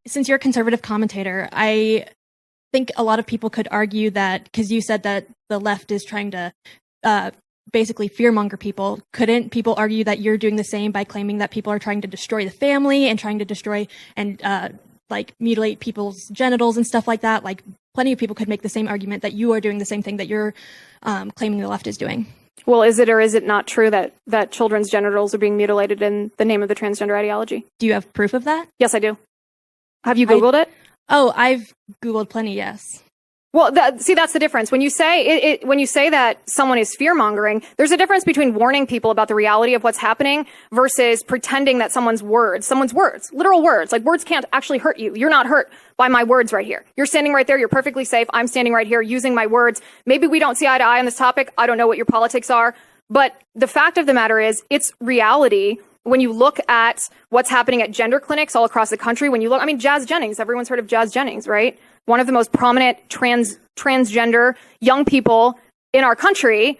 Since you're a conservative commentator, I think a lot of people could argue that, because you said that the left is trying to basically fearmonger people, couldn't people argue that you're doing the same by claiming that people are trying to destroy the family and trying to destroy and like mutilate people's genitals and stuff like that? Like, plenty of people could make the same argument that you are doing the same thing that you're claiming the left is doing. Well, is it or is it not true that children's genitals are being mutilated in the name of the transgender ideology? Do you have proof of that? Yes, I do. Have you Googled it? Oh, I've Googled plenty, yes. Well, see, that's the difference. When you say when you say that someone is fear-mongering, there's a difference between warning people about the reality of what's happening versus pretending that someone's words, literal words, like words can't actually hurt you. You're not hurt by my words right here. You're standing right there. You're perfectly safe. I'm standing right here using my words. Maybe we don't see eye to eye on this topic. I don't know what your politics are. But the fact of the matter is, it's reality. When you look at what's happening at gender clinics all across the country, when you look, I mean, Jazz Jennings, everyone's heard of Jazz Jennings, right? One of the most prominent transgender young people in our country.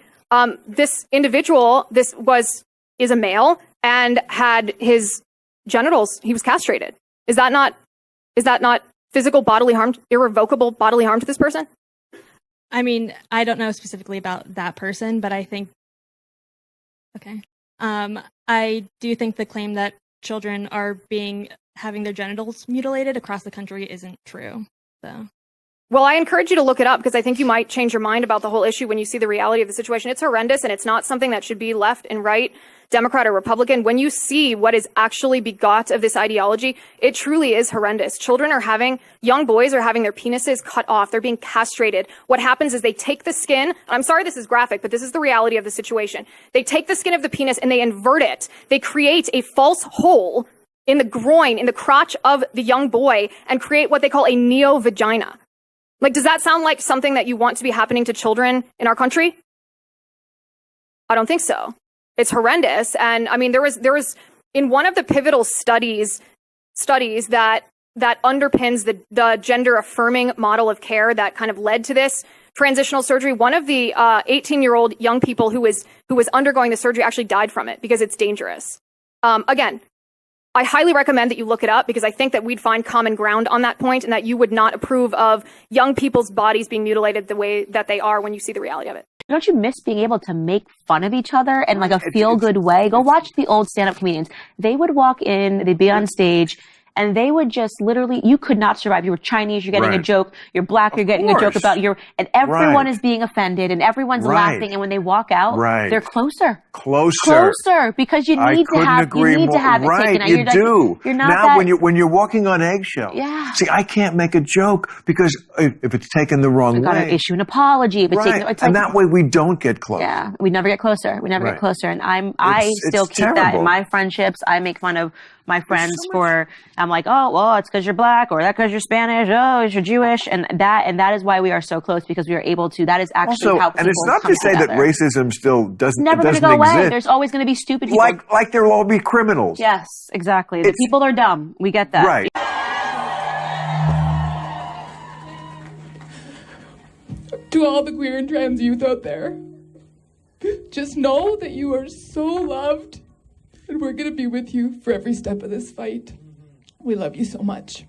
This individual, is a male and had his genitals, he was castrated. Is that not physical bodily harm, irrevocable bodily harm to this person? I mean, I don't know specifically about that person, but I think, okay. I do think the claim that children are having their genitals mutilated across the country isn't true. So, well, I encourage you to look it up because I think you might change your mind about the whole issue when you see the reality of the situation. It's horrendous, and it's not something that should be left and right, Democrat or Republican. When you see what is actually begot of this ideology, it truly is horrendous. Young boys are having their penises cut off. They're being castrated. What happens is they take the skin. I'm sorry this is graphic, but this is the reality of the situation. They take the skin of the penis and they invert it. They create a false hole in the groin, in the crotch of the young boy, and create what they call a neo-vagina. Like, does that sound like something that you want to be happening to children in our country? I don't think so. It's horrendous. And I mean, there was in one of the pivotal studies that underpins the gender affirming model of care that kind of led to this transitional surgery. One of the 18-year-old young people who was undergoing the surgery actually died from it because it's dangerous. Again, I highly recommend that you look it up because I think that we'd find common ground on that point and that you would not approve of young people's bodies being mutilated the way that they are when you see the reality of it. Don't you miss being able to make fun of each other in like a feel-good way? Go watch the old stand-up comedians. They would walk in, they'd be on stage, and they would just literally, you could not survive. You were Chinese, you're getting a joke. You're black, you're getting a joke about and everyone is being offended and everyone's laughing. And when they walk out, they're closer. Closer, because you need to have it taken out. You do. You're not now when you're walking on eggshells. Yeah. See, I can't make a joke because if it's taken the wrong way. We've got to issue an apology. If it's taken, and that way we don't get close. Yeah, we never get closer. We never get closer. And I still keep that in my friendships. I make fun of my friends I'm like, oh, well, it's because you're black, or that because you're Spanish, oh, you're Jewish, and that is why we are so close, because we are able to. That is actually how people and it's not come to say together. that racism still doesn't never going to go exist. away. There's always going to be stupid people. Like there'll all be criminals. Yes, exactly. The people are dumb. We get that. Right. To all the queer and trans youth out there, just know that you are so loved, and we're going to be with you for every step of this fight. We love you so much.